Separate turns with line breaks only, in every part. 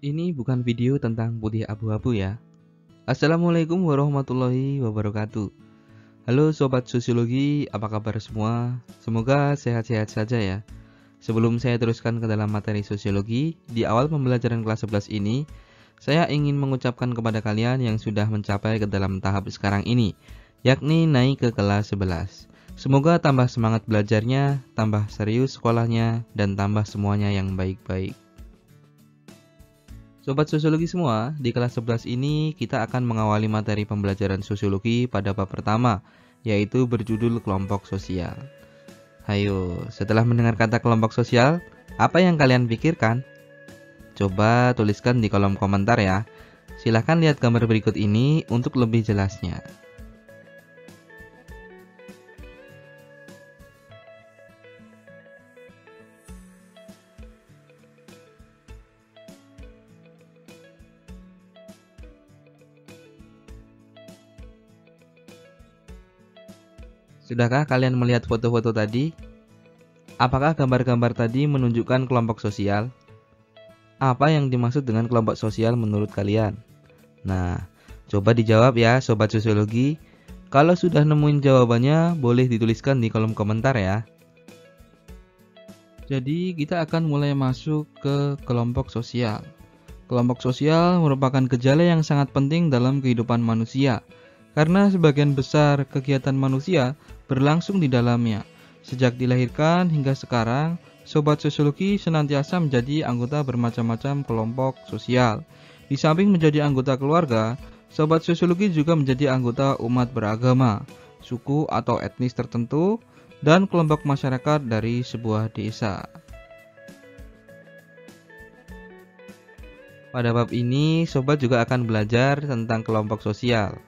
Ini bukan video tentang putih abu-abu ya. Assalamualaikum warahmatullahi wabarakatuh. Halo Sobat Sosiologi, apa kabar semua? Semoga sehat-sehat saja ya. Sebelum saya teruskan ke dalam materi sosiologi, di awal pembelajaran kelas 11 ini, saya ingin mengucapkan kepada kalian yang sudah mencapai ke dalam tahap sekarang ini, yakni naik ke kelas 11. Semoga tambah semangat belajarnya, tambah serius sekolahnya, dan tambah semuanya yang baik-baik. Sobat Sosiologi semua, di kelas 11 ini kita akan mengawali materi pembelajaran sosiologi pada bab pertama, yaitu berjudul kelompok sosial. Hayo, setelah mendengar kata kelompok sosial, apa yang kalian pikirkan? Coba tuliskan di kolom komentar ya. Silahkan lihat gambar berikut ini untuk lebih jelasnya. Sudahkah kalian melihat foto-foto tadi? Apakah gambar-gambar tadi menunjukkan kelompok sosial? Apa yang dimaksud dengan kelompok sosial menurut kalian? Nah, coba dijawab ya Sobat Sosiologi. Kalau sudah nemuin jawabannya, boleh dituliskan di kolom komentar ya. Jadi kita akan mulai masuk ke kelompok sosial. Kelompok sosial merupakan gejala yang sangat penting dalam kehidupan manusia, karena sebagian besar kegiatan manusia berlangsung di dalamnya. Sejak dilahirkan hingga sekarang, Sobat Sosiologi senantiasa menjadi anggota bermacam-macam kelompok sosial. Di samping menjadi anggota keluarga, Sobat Sosiologi juga menjadi anggota umat beragama, suku atau etnis tertentu, dan kelompok masyarakat dari sebuah desa. Pada bab ini, Sobat juga akan belajar tentang kelompok sosial.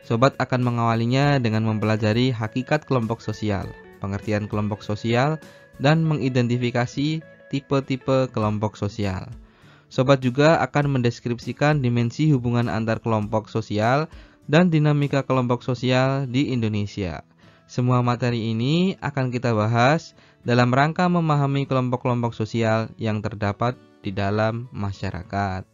Sobat akan mengawalinya dengan mempelajari hakikat kelompok sosial, pengertian kelompok sosial, dan mengidentifikasi tipe-tipe kelompok sosial. Sobat juga akan mendeskripsikan dimensi hubungan antar kelompok sosial dan dinamika kelompok sosial di Indonesia. Semua materi ini akan kita bahas dalam rangka memahami kelompok-kelompok sosial yang terdapat di dalam masyarakat.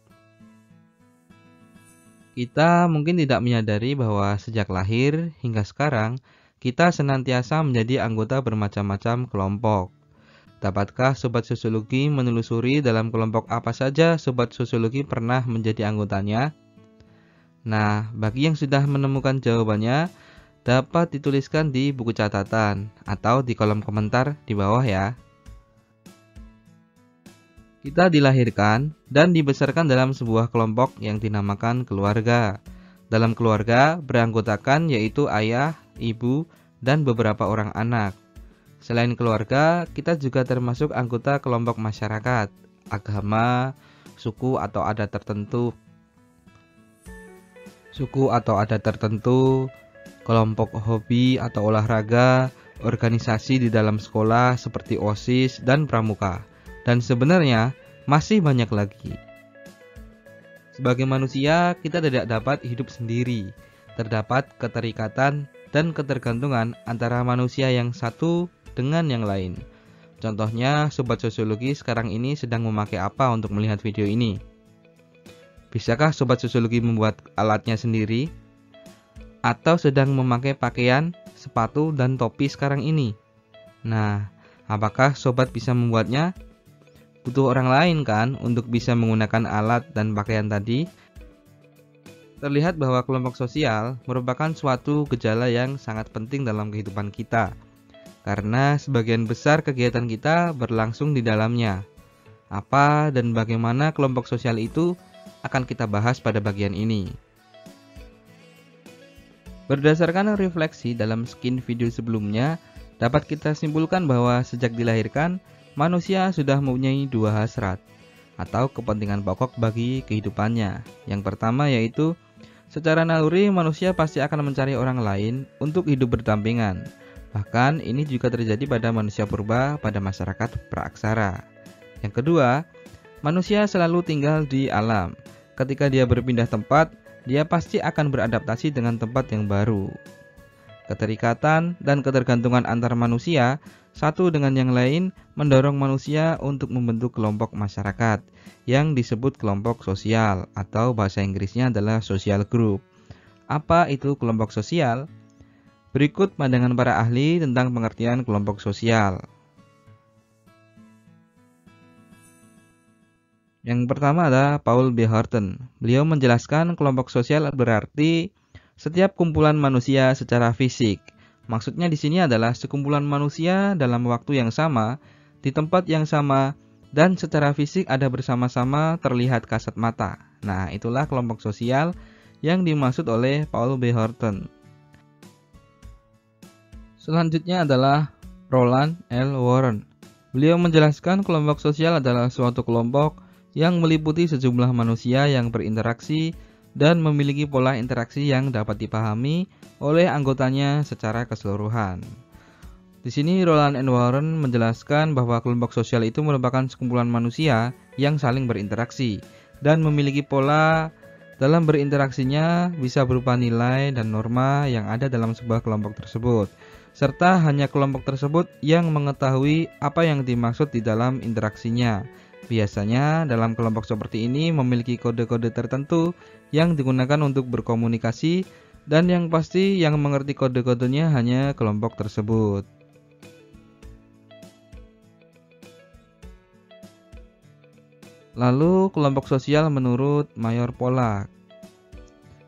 Kita mungkin tidak menyadari bahwa sejak lahir hingga sekarang, kita senantiasa menjadi anggota bermacam-macam kelompok. Dapatkah Sobat Sosiologi menelusuri dalam kelompok apa saja Sobat Sosiologi pernah menjadi anggotanya? Nah, bagi yang sudah menemukan jawabannya, dapat dituliskan di buku catatan atau di kolom komentar di bawah ya. Kita dilahirkan dan dibesarkan dalam sebuah kelompok yang dinamakan keluarga. Dalam keluarga beranggotakan yaitu ayah, ibu, dan beberapa orang anak. Selain keluarga, kita juga termasuk anggota kelompok masyarakat, agama, suku atau adat tertentu, kelompok hobi atau olahraga, organisasi di dalam sekolah seperti OSIS dan pramuka. Dan sebenarnya masih banyak lagi. Sebagai manusia, kita tidak dapat hidup sendiri. Terdapat keterikatan dan ketergantungan antara manusia yang satu dengan yang lain. Contohnya, Sobat Sosiologi sekarang ini sedang memakai apa untuk melihat video ini? Bisakah Sobat Sosiologi membuat alatnya sendiri? Atau sedang memakai pakaian, sepatu, dan topi sekarang ini? Nah, apakah Sobat bisa membuatnya? Butuh orang lain kan untuk bisa menggunakan alat dan pakaian tadi. Terlihat bahwa kelompok sosial merupakan suatu gejala yang sangat penting dalam kehidupan kita, karena sebagian besar kegiatan kita berlangsung di dalamnya. Apa dan bagaimana kelompok sosial itu akan kita bahas pada bagian ini. Berdasarkan refleksi dalam skin video sebelumnya, dapat kita simpulkan bahwa sejak dilahirkan, manusia sudah mempunyai dua hasrat atau kepentingan pokok bagi kehidupannya. Yang pertama yaitu secara naluri manusia pasti akan mencari orang lain untuk hidup berdampingan. Bahkan ini juga terjadi pada manusia purba pada masyarakat praaksara. Yang kedua, manusia selalu tinggal di alam. Ketika dia berpindah tempat, dia pasti akan beradaptasi dengan tempat yang baru. Keterikatan dan ketergantungan antar manusia satu dengan yang lain mendorong manusia untuk membentuk kelompok masyarakat yang disebut kelompok sosial atau bahasa Inggrisnya adalah social group. Apa itu kelompok sosial? Berikut pandangan para ahli tentang pengertian kelompok sosial. Yang pertama adalah Paul B. Horton. Beliau menjelaskan kelompok sosial berarti setiap kumpulan manusia secara fisik. Maksudnya di sini adalah sekumpulan manusia dalam waktu yang sama, di tempat yang sama, dan secara fisik ada bersama-sama terlihat kasat mata. Nah, itulah kelompok sosial yang dimaksud oleh Paul B. Horton. Selanjutnya adalah Roland L. Warren. Beliau menjelaskan kelompok sosial adalah suatu kelompok yang meliputi sejumlah manusia yang berinteraksi dan memiliki pola interaksi yang dapat dipahami oleh anggotanya secara keseluruhan. Di sini Roland N. Warren menjelaskan bahwa kelompok sosial itu merupakan sekumpulan manusia yang saling berinteraksi dan memiliki pola dalam berinteraksinya bisa berupa nilai dan norma yang ada dalam sebuah kelompok tersebut, serta hanya kelompok tersebut yang mengetahui apa yang dimaksud di dalam interaksinya. Biasanya dalam kelompok seperti ini memiliki kode-kode tertentu yang digunakan untuk berkomunikasi dan yang pasti yang mengerti kode-kodenya hanya kelompok tersebut. Lalu kelompok sosial menurut Mayor Pollack.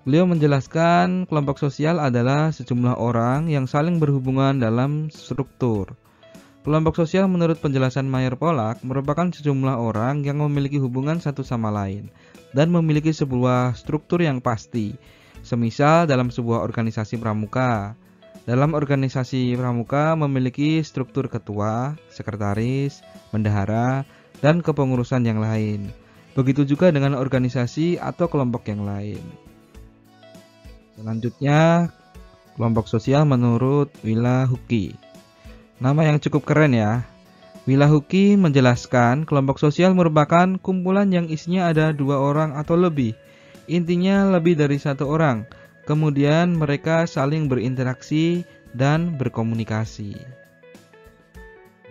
Beliau menjelaskan kelompok sosial adalah sejumlah orang yang saling berhubungan dalam struktur. Kelompok sosial menurut penjelasan Mayor Pollack merupakan sejumlah orang yang memiliki hubungan satu sama lain dan memiliki sebuah struktur yang pasti. Semisal dalam sebuah organisasi pramuka. Dalam organisasi pramuka memiliki struktur ketua, sekretaris, bendahara, dan kepengurusan yang lain. Begitu juga dengan organisasi atau kelompok yang lain. Selanjutnya, kelompok sosial menurut Willa Huckey. Nama yang cukup keren ya. Willa Huckey menjelaskan kelompok sosial merupakan kumpulan yang isinya ada 2 orang atau lebih. Intinya lebih dari 1 orang. Kemudian mereka saling berinteraksi dan berkomunikasi.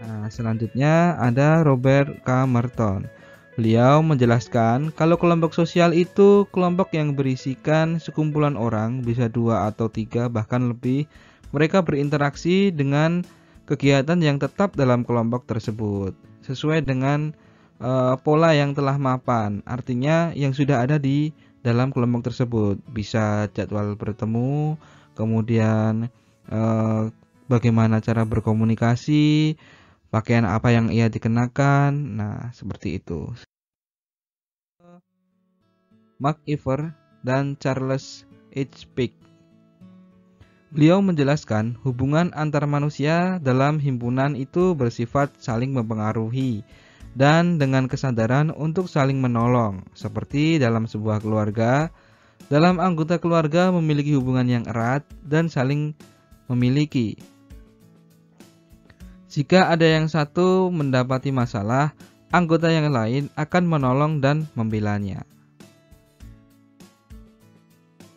Nah, selanjutnya ada Robert K. Merton. Beliau menjelaskan kalau kelompok sosial itu kelompok yang berisikan sekumpulan orang, bisa 2 atau 3 bahkan lebih. Mereka berinteraksi dengan kegiatan yang tetap dalam kelompok tersebut sesuai dengan pola yang telah mapan, artinya yang sudah ada di dalam kelompok tersebut, bisa jadwal bertemu, kemudian bagaimana cara berkomunikasi, pakaian apa yang ia dikenakan. Nah, seperti itu. Mark Iver dan Charles H. Peake. Beliau menjelaskan hubungan antar manusia dalam himpunan itu bersifat saling mempengaruhi dan dengan kesadaran untuk saling menolong. Seperti dalam sebuah keluarga, dalam anggota keluarga memiliki hubungan yang erat dan saling memiliki. Jika ada yang satu mendapati masalah, anggota yang lain akan menolong dan membelanya.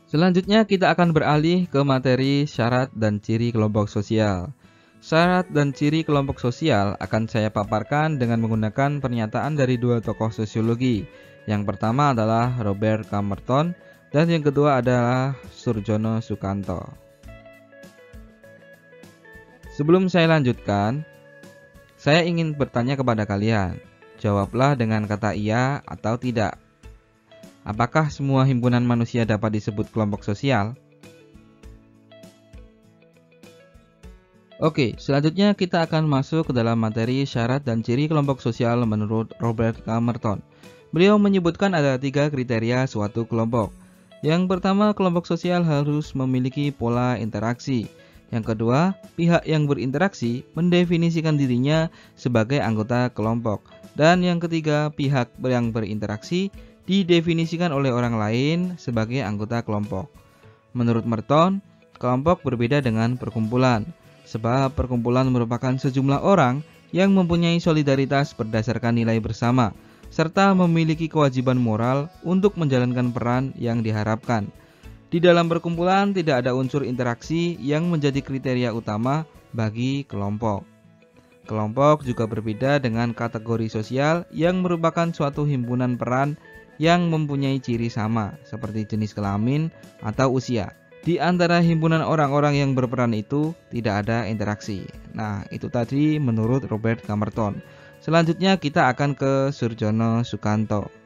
Selanjutnya kita akan beralih ke materi syarat dan ciri kelompok sosial. Syarat dan ciri kelompok sosial akan saya paparkan dengan menggunakan pernyataan dari 2 tokoh sosiologi. Yang pertama adalah Robert K. Merton dan yang kedua adalah Surjono Sukanto. Sebelum saya lanjutkan, saya ingin bertanya kepada kalian. Jawablah dengan kata iya atau tidak. Apakah semua himpunan manusia dapat disebut kelompok sosial? Oke, selanjutnya kita akan masuk ke dalam materi syarat dan ciri kelompok sosial menurut Robert K. Merton. Beliau menyebutkan ada 3 kriteria suatu kelompok. Yang pertama, kelompok sosial harus memiliki pola interaksi. Yang kedua, pihak yang berinteraksi mendefinisikan dirinya sebagai anggota kelompok. Dan yang ketiga, pihak yang berinteraksi didefinisikan oleh orang lain sebagai anggota kelompok. Menurut Merton, kelompok berbeda dengan perkumpulan, sebab perkumpulan merupakan sejumlah orang yang mempunyai solidaritas berdasarkan nilai bersama, serta memiliki kewajiban moral untuk menjalankan peran yang diharapkan. Di dalam perkumpulan tidak ada unsur interaksi yang menjadi kriteria utama bagi kelompok. Kelompok juga berbeda dengan kategori sosial yang merupakan suatu himpunan peran yang mempunyai ciri sama seperti jenis kelamin atau usia. Di antara himpunan orang-orang yang berperan itu tidak ada interaksi. Nah, itu tadi menurut Robert Camerton. Selanjutnya kita akan ke Surjono Sukanto.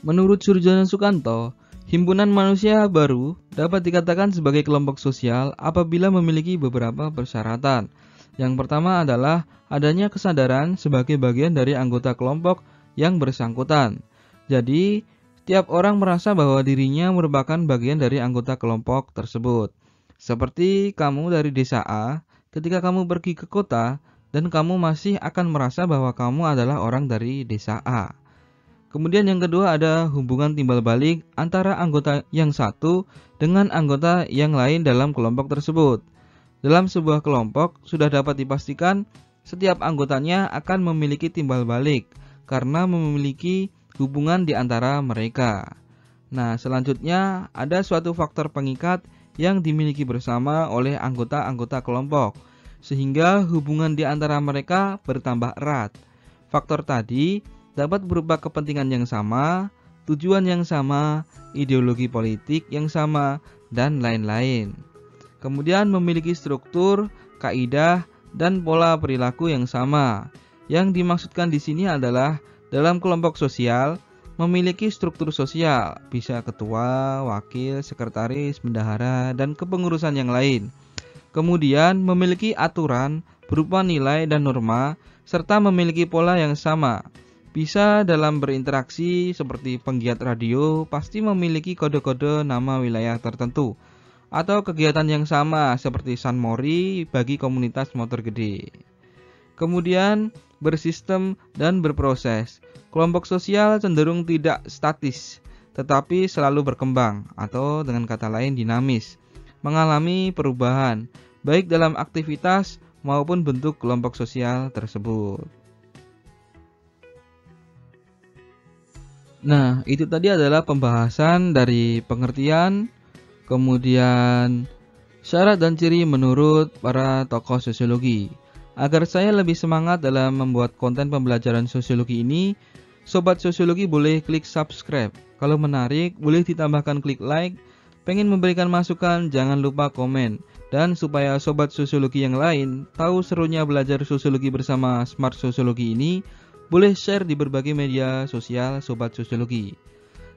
Menurut Surjono Sukanto, himpunan manusia baru dapat dikatakan sebagai kelompok sosial apabila memiliki beberapa persyaratan. Yang pertama adalah adanya kesadaran sebagai bagian dari anggota kelompok yang bersangkutan. Jadi, setiap orang merasa bahwa dirinya merupakan bagian dari anggota kelompok tersebut. Seperti kamu dari desa A, ketika kamu pergi ke kota, dan kamu masih akan merasa bahwa kamu adalah orang dari desa A. Kemudian yang kedua ada hubungan timbal balik antara anggota yang satu dengan anggota yang lain dalam kelompok tersebut. Dalam sebuah kelompok sudah dapat dipastikan setiap anggotanya akan memiliki timbal balik karena memiliki hubungan di antara mereka. Nah, selanjutnya ada suatu faktor pengikat yang dimiliki bersama oleh anggota-anggota kelompok sehingga hubungan di antara mereka bertambah erat. Faktor tadi dapat berupa kepentingan yang sama, tujuan yang sama, ideologi politik yang sama, dan lain-lain. Kemudian memiliki struktur, kaidah, dan pola perilaku yang sama. Yang dimaksudkan di sini adalah dalam kelompok sosial memiliki struktur sosial, bisa ketua, wakil, sekretaris, bendahara, dan kepengurusan yang lain. Kemudian memiliki aturan berupa nilai dan norma, serta memiliki pola yang sama. Bisa dalam berinteraksi seperti penggiat radio pasti memiliki kode-kode nama wilayah tertentu atau kegiatan yang sama seperti San Mori bagi komunitas motor gede. Kemudian bersistem dan berproses. Kelompok sosial cenderung tidak statis tetapi selalu berkembang atau dengan kata lain dinamis, mengalami perubahan baik dalam aktivitas maupun bentuk kelompok sosial tersebut. Nah, itu tadi adalah pembahasan dari pengertian, kemudian syarat dan ciri menurut para tokoh sosiologi. Agar saya lebih semangat dalam membuat konten pembelajaran sosiologi ini, Sobat Sosiologi boleh klik subscribe. Kalau menarik, boleh ditambahkan klik like. Pengen memberikan masukan, jangan lupa komen. Dan supaya Sobat Sosiologi yang lain tahu serunya belajar sosiologi bersama Smart Sosiologi ini, boleh share di berbagai media sosial Sobat Sosiologi.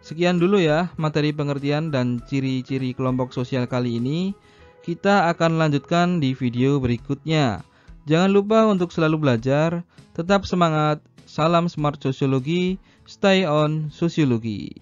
Sekian dulu ya materi pengertian dan ciri-ciri kelompok sosial kali ini. Kita akan lanjutkan di video berikutnya. Jangan lupa untuk selalu belajar, tetap semangat, salam Smart Sosiologi, stay on Sosiologi.